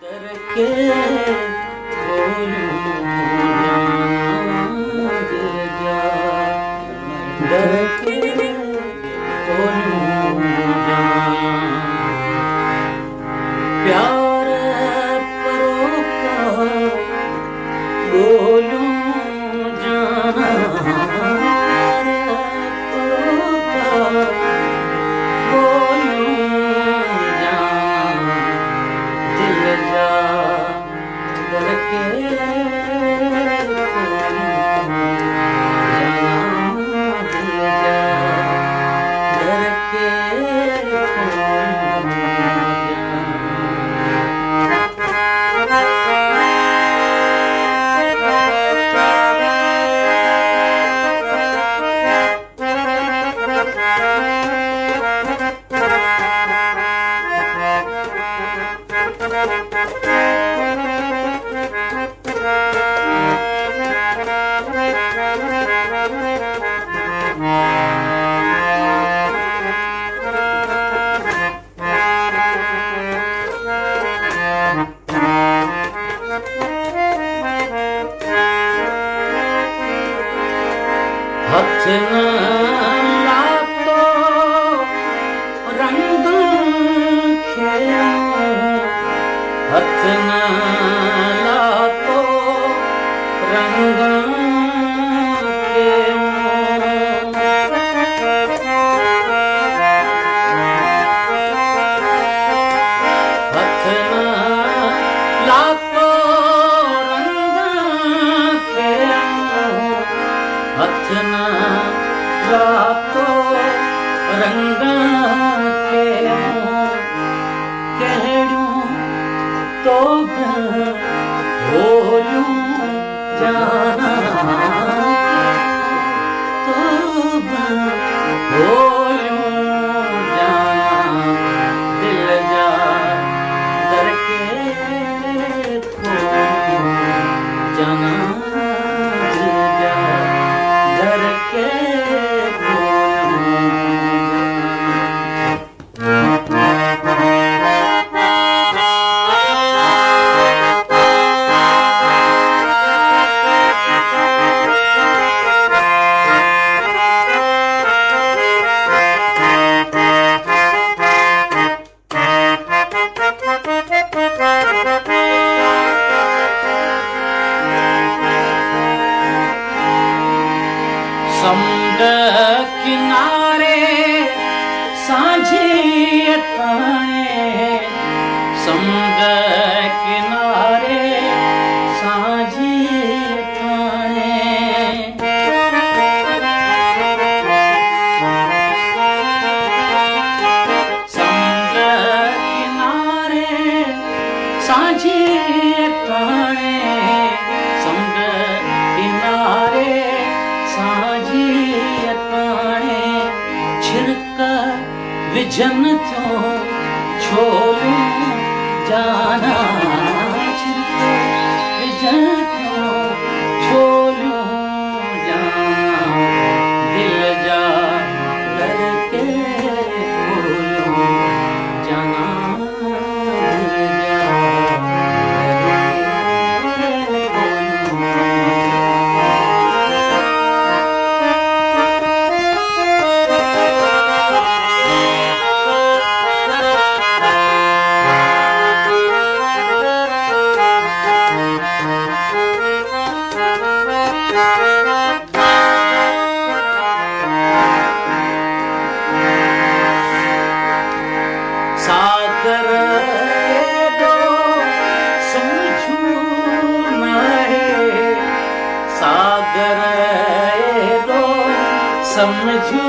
डर के खोलूं जाग जा, डर के खोलूं प्यार परोका बोलूं जाना, हाथ न लातो रंग खेलो, हाथ न लातो रंग खेलो, हाथ न लातो रंग खेलो, हाथ न लातो रंग खेलो, कहड़ूं तो बोलूं जाना, तो बोलूं जाना, दिल जा दर के खोलूं जाना, दिल जा दर के समुंड किनारे सांझी ताने, समुंड किनारे सांझी ताने, समुंड किनारे सांझी ताने, समुंड किनारे सांझी ताने, छिड़क विझन थो छोलूं जाना, छिड़क विझन थो छोलूं जाना, दिल जा दर के खोलूं जाना, दिल जा सागर दो समझू नाहे, सागर दो समझू